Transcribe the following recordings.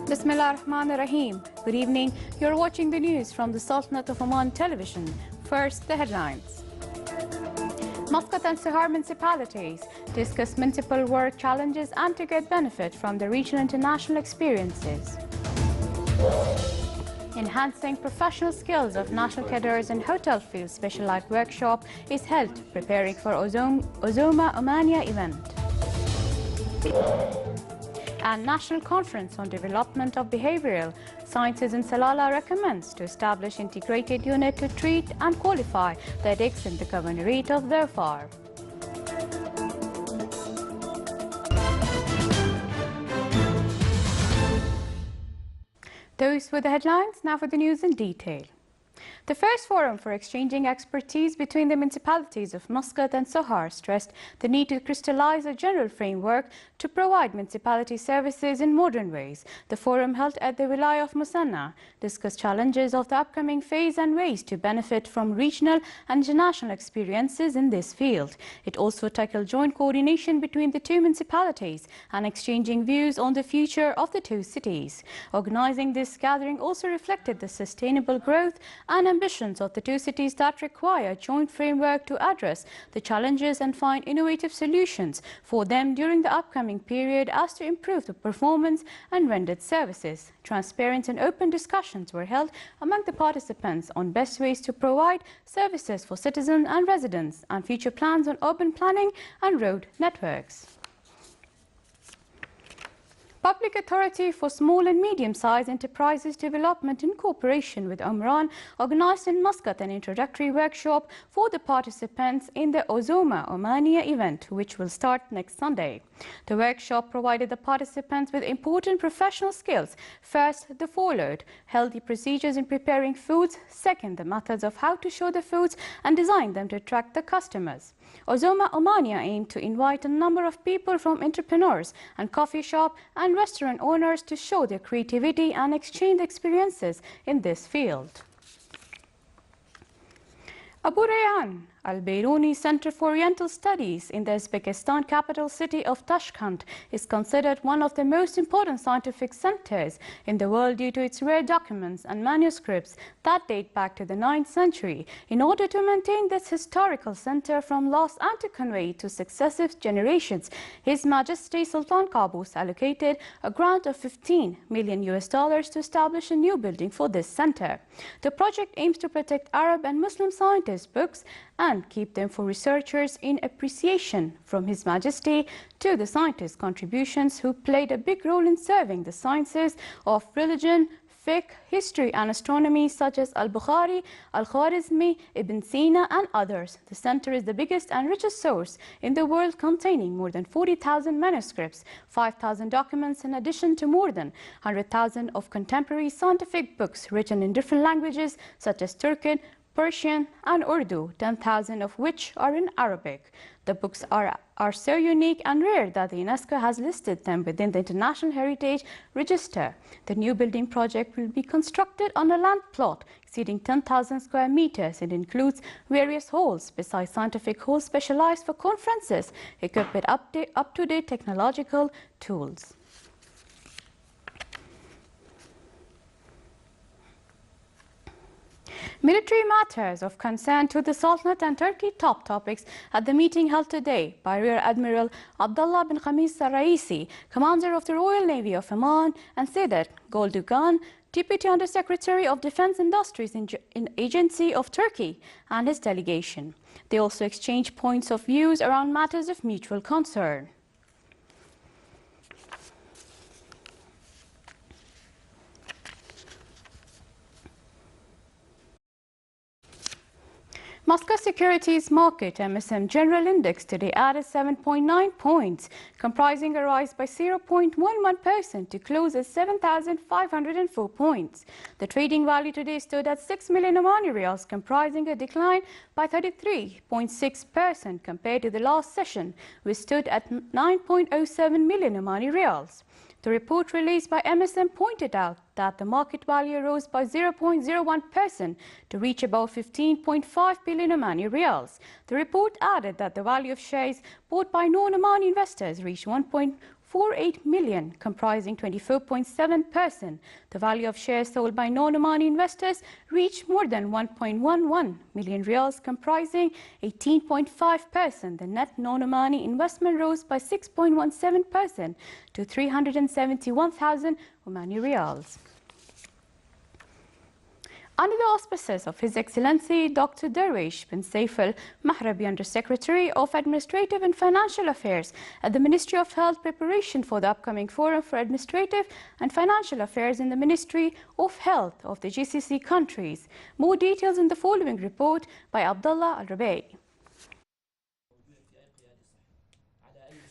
Bismillah ar-Rahman ar-Rahim. Good evening. You're watching the news from the Sultanate of Oman television. First, the headlines. Muscat and Sahar municipalities discuss municipal work challenges and to get benefit from the regional international experiences. Enhancing professional skills of national cadres in hotel field specialized workshop is held preparing for Ozoma Omania event. And National Conference on Development of Behavioural Sciences in Salalah recommends to establish integrated unit to treat and qualify the addicts in the governorate of Dhofar. Those were the headlines. Now for the news in detail. The first forum for exchanging expertise between the municipalities of Muscat and Sahar stressed the need to crystallize a general framework to provide municipality services in modern ways. The forum held at the Wilaya of Musanna discussed challenges of the upcoming phase and ways to benefit from regional and international experiences in this field. It also tackled joint coordination between the two municipalities and exchanging views on the future of the two cities. Organizing this gathering also reflected the sustainable growth and ambitions of the two cities that require a joint framework to address the challenges and find innovative solutions for them during the upcoming period as to improve the performance and rendered services. Transparent and open discussions were held among the participants on best ways to provide services for citizens and residents and future plans on urban planning and road networks. Public Authority for Small and Medium-Sized Enterprises Development in cooperation with Umran organized in Muscat an introductory workshop for the participants in the Ozoma Omania event, which will start next Sunday. The workshop provided the participants with important professional skills. First, the followed healthy procedures in preparing foods. Second, the methods of how to show the foods and design them to attract the customers. Ozoma Omania aimed to invite a number of people from entrepreneurs and coffee shop and restaurant owners to show their creativity and exchange experiences in this field. Abu Rayyan Al-Bayruni Center for Oriental Studies in the Uzbekistan capital city of Tashkent is considered one of the most important scientific centers in the world due to its rare documents and manuscripts that date back to the 9th century. In order to maintain this historical center from loss and to convey it to successive generations, His Majesty Sultan Qaboos allocated a grant of $15 million to establish a new building for this center. The project aims to protect Arab and Muslim scientists' books and keep them for researchers in appreciation from His Majesty to the scientists' contributions who played a big role in serving the sciences of religion, fiqh, history and astronomy such as Al-Bukhari, Al-Khwarizmi, Ibn Sina and others. The center is the biggest and richest source in the world, containing more than 40,000 manuscripts, 5,000 documents in addition to more than 100,000 of contemporary scientific books written in different languages such as Turkic, Persian and Urdu, 10,000 of which are in Arabic. The books are so unique and rare that the UNESCO has listed them within the International Heritage Register. The new building project will be constructed on a land plot exceeding 10,000 square meters. It includes various halls, besides scientific halls specialized for conferences, equipped with up-to-date technological tools. Military matters of concern to the Sultanate and Turkey top topics at the meeting held today by Rear Admiral Abdullah bin Khamis Al-Raisi, Commander of the Royal Navy of Oman, and Sedat Goldugan, Deputy Under-Secretary of Defense Industries in Agency of Turkey, and his delegation. They also exchanged points of views around matters of mutual concern. Moscow Securities Market MSM General Index today added 7.9 points, comprising a rise by 0.11% to close at 7,504 points. The trading value today stood at 6 million Omani Riyals, comprising a decline by 33.6% compared to the last session, which stood at 9.07 million Omani Riyals. The report released by MSM pointed out that the market value rose by 0.01% to reach about 15.5 billion Omani Riyals. The report added that the value of shares bought by non-Omani investors reached 1.48 million, comprising 24.7%. The value of shares sold by non-Omani investors reached more than 1.11 million Riyals, comprising 18.5%. The net non-Omani investment rose by 6.17% to 371,000 Omani Riyals. Under the auspices of His Excellency Dr. Darwish bin Saif al-Mahrabi, Under-Secretary of Administrative and Financial Affairs at the Ministry of Health, preparation for the upcoming Forum for Administrative and Financial Affairs in the Ministry of Health of the GCC countries. More details in the following report by Abdullah Al-Rabai.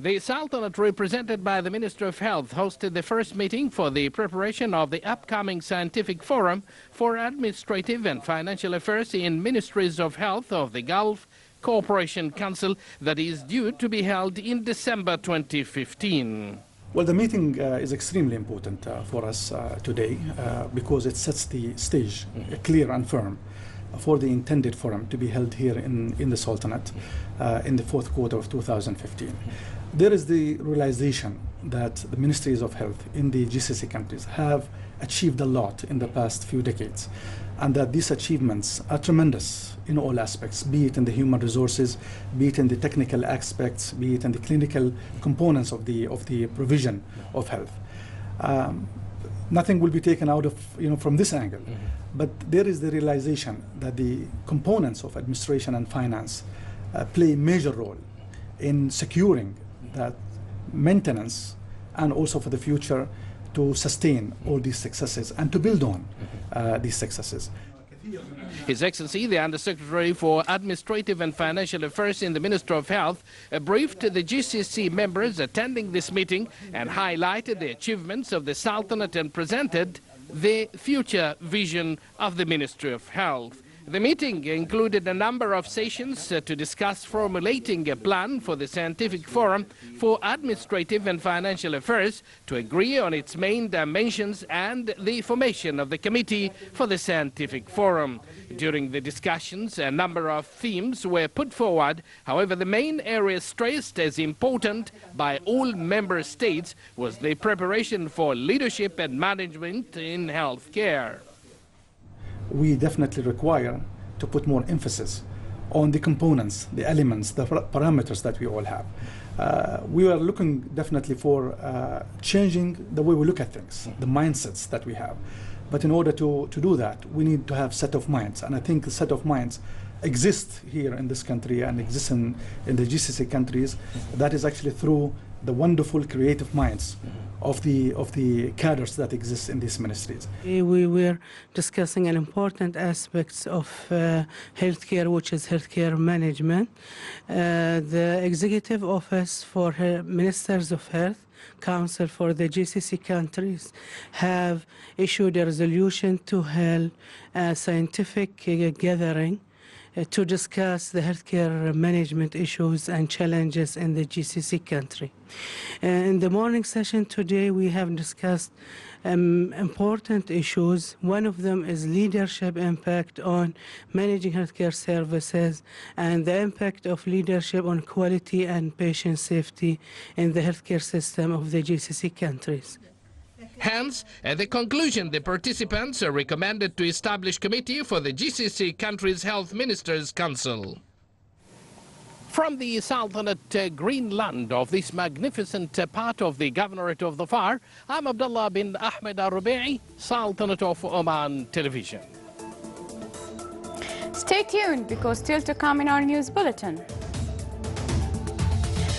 The Sultanate, represented by the Minister of Health, hosted the first meeting for the preparation of the upcoming Scientific Forum for Administrative and Financial Affairs in Ministries of Health of the Gulf Cooperation Council that is due to be held in December 2015. Well, the meeting is extremely important for us today because it sets the stage clear and firm for the intended forum to be held here in the Sultanate in the fourth quarter of 2015. There is the realization that the Ministries of Health in the GCC countries have achieved a lot in the past few decades, and that these achievements are tremendous in all aspects, be it in the human resources, be it in the technical aspects, be it in the clinical components of the provision of health. Nothing will be taken out of from this angle, but there is the realization that the components of administration and finance play a major role in securing that maintenance and also for the future to sustain all these successes and to build on these successes. His Excellency, the Under-Secretary for Administrative and Financial Affairs in the Ministry of Health, briefed the GCC members attending this meeting and highlighted the achievements of the Sultanate and presented the future vision of the Ministry of Health. The meeting included a number of sessions to discuss formulating a plan for the Scientific Forum for Administrative and Financial Affairs, to agree on its main dimensions and the formation of the Committee for the Scientific Forum. During the discussions, a number of themes were put forward. However, the main area stressed as important by all member states was the preparation for leadership and management in healthcare. We definitely require to put more emphasis on the components, the elements, the parameters that we all have. We are looking definitely for changing the way we look at things, the mindsets that we have. But in order to do that, we need to have set of minds. And I think the set of minds exists here in this country and exists in the GCC countries. That is actually through the wonderful creative minds of the cadres that exist in these ministries. We were discussing an important aspects of healthcare, which is healthcare management. The Executive Office for Ministers of Health Council for the GCC countries have issued a resolution to hold a scientific gathering to discuss the healthcare management issues and challenges in the GCC country. In the morning session today, we have discussed important issues. One of them is leadership impact on managing healthcare services and the impact of leadership on quality and patient safety in the healthcare system of the GCC countries. Hence, at the conclusion, the participants are recommended to establish committee for the GCC countries' Health Ministers' Council. From the Sultanate Greenland of this magnificent part of the Governorate of the Far, I'm Abdullah bin Ahmed Al-Rubai, Sultanate of Oman Television. Stay tuned, because still to come in our news bulletin.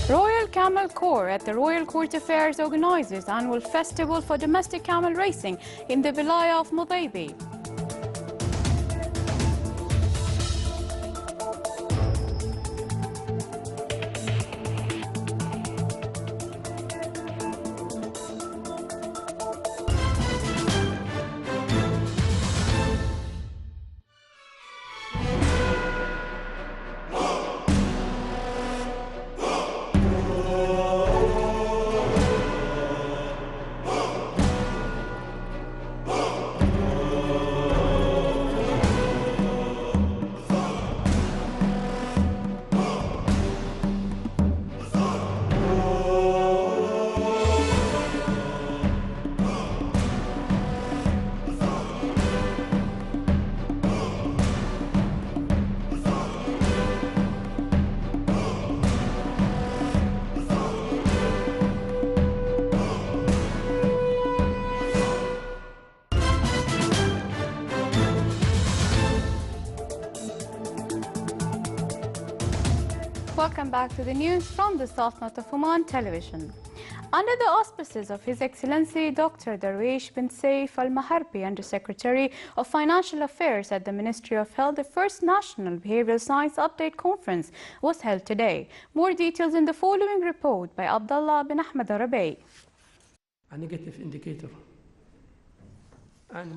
Royal Camel Corps at the Royal Court Affairs organizes annual festival for domestic camel racing in the Wilaya of Mudaibi. Welcome back to the news from the Sultanate of Oman television. Under the auspices of His Excellency Dr. Darwish bin Saif Al Maharbi, Under-Secretary of Financial Affairs at the Ministry of Health, the first National Behavioral Science Update Conference was held today. More details in the following report by Abdullah bin Ahmed Arabi. A negative indicator.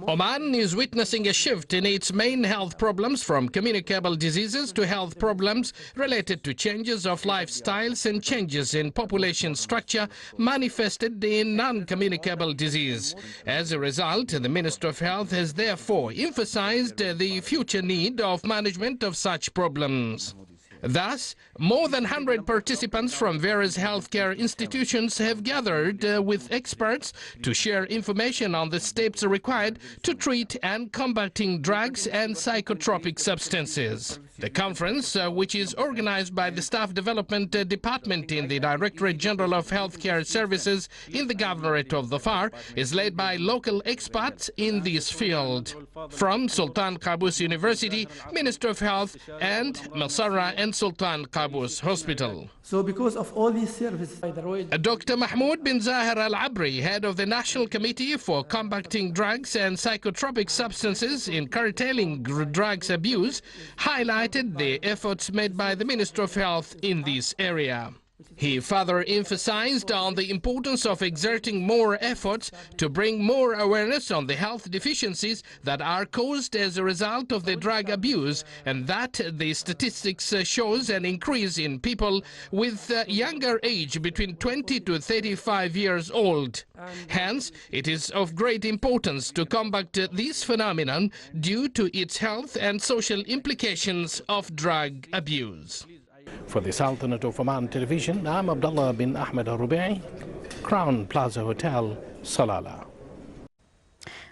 Oman is witnessing a shift in its main health problems from communicable diseases to health problems related to changes of lifestyles and changes in population structure manifested in non-communicable disease. As a result, the Minister of Health has therefore emphasized the future need of management of such problems. Thus, more than 100 participants from various healthcare institutions have gathered with experts to share information on the steps required to treat and combating drugs and psychotropic substances. The conference, which is organized by the Staff Development Department in the Directorate General of Healthcare Services in the Governorate of Dhofar, is led by local experts in this field. From Sultan Qaboos University, Minister of Health, and Masarra and Sultan Qaboos Hospital. So because of all these services by the Royal... Dr. Mahmoud bin Zahir Al-Abri, head of the National Committee for Combating Drugs and Psychotropic Substances in Curtailing Drugs Abuse, highlighted the efforts made by the Minister of Health in this area. He further emphasized on the importance of exerting more efforts to bring more awareness on the health deficiencies that are caused as a result of the drug abuse, and that the statistics shows an increase in people with younger age between 20 to 35 years old. Hence, it is of great importance to combat this phenomenon due to its health and social implications of drug abuse. For the Sultanate of Oman television, I'm Abdullah bin Ahmed Al-Rubai, Crown Plaza Hotel, Salalah.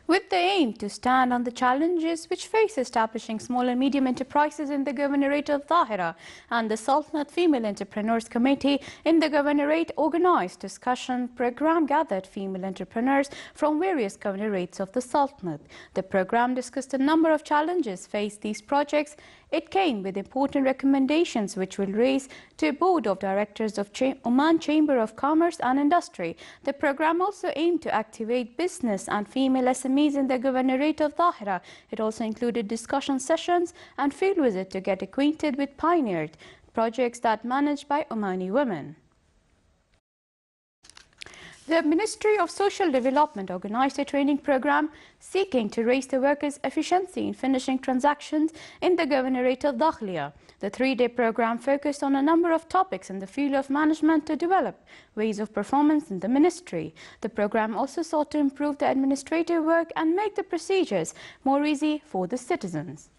With the aim to stand on the challenges which face establishing small and medium enterprises in the Governorate of Dhahira, and the Sultanate Female Entrepreneurs Committee in the Governorate organized discussion program gathered female entrepreneurs from various governorates of the Sultanate. The program discussed a number of challenges faced these projects. It came with important recommendations which will raise to a board of directors of Oman Chamber of Commerce and Industry. The program also aimed to activate business and female SMEs in the Governorate of Dhahira. It also included discussion sessions and field visit to get acquainted with pioneered projects that managed by Omani women. The Ministry of Social Development organized a training program seeking to raise the workers' efficiency in finishing transactions in the Governorate of Dakhliya. The three-day program focused on a number of topics in the field of management to develop ways of performance in the ministry. The program also sought to improve the administrative work and make the procedures more easy for the citizens.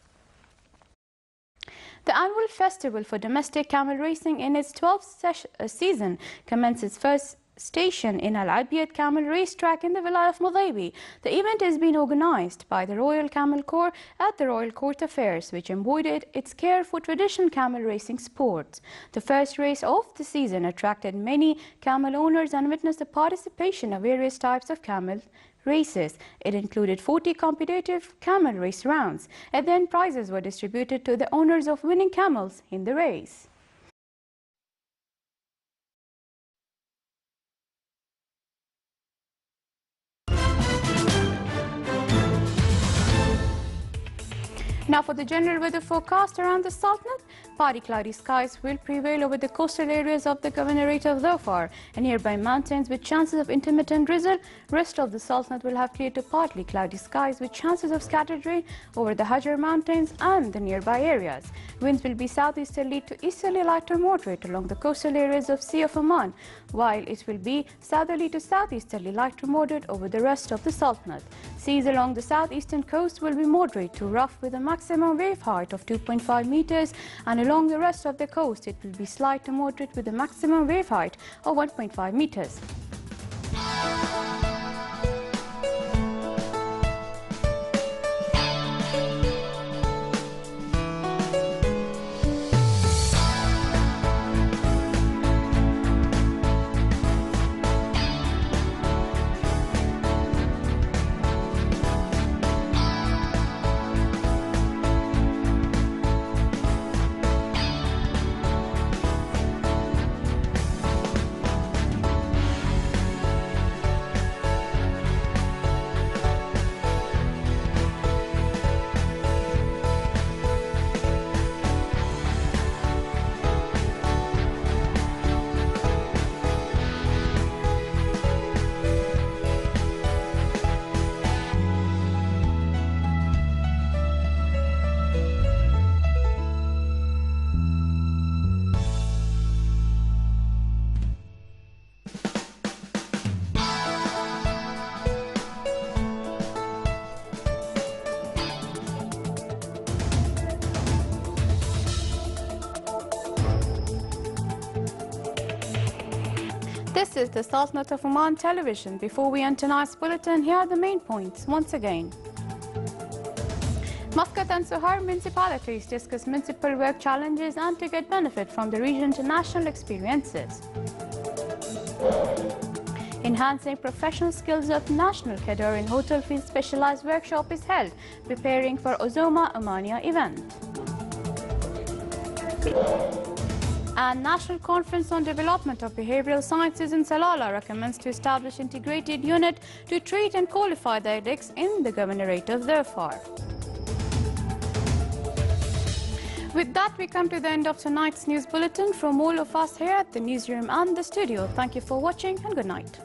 The annual festival for domestic camel racing in its 12th season commenced its first station in Al-Abiyat Camel Racetrack in the Vilayah of Mudaibi. The event is being organized by the Royal Camel Corps at the Royal Court Affairs, which embodied its care for traditional camel racing sports. The first race of the season attracted many camel owners and witnessed the participation of various types of camel races. It included 40 competitive camel race rounds, and then prizes were distributed to the owners of winning camels in the race. Now for the general weather forecast around the Sultanate, partly cloudy skies will prevail over the coastal areas of the Governorate of Dhofar and nearby mountains with chances of intermittent drizzle. Rest of the Sultanate will have clear to partly cloudy skies with chances of scattered rain over the Hajar Mountains and the nearby areas. Winds will be southeasterly to easterly light or moderate along the coastal areas of Sea of Oman, while it will be southerly to southeasterly light or moderate over the rest of the Sultanate. Seas along the southeastern coast will be moderate to rough with a maximum wave height of 2.5 meters, and along the rest of the coast it will be slight to moderate with a maximum wave height of 1.5 meters. This is the Sultanate of Oman television. Before we end tonight's bulletin, here are the main points once again. Muscat and Sohar municipalities discuss municipal work challenges and to get benefit from the region's national experiences. Enhancing professional skills of national cadre in hotel field specialized workshop is held, preparing for Ozoma Omania event. And National Conference on Development of Behavioral Sciences in Salalah recommends to establish integrated unit to treat and qualify the addicts in the governorate of Dhofar. With that, we come to the end of tonight's news bulletin. From all of us here at the newsroom and the studio, thank you for watching and good night.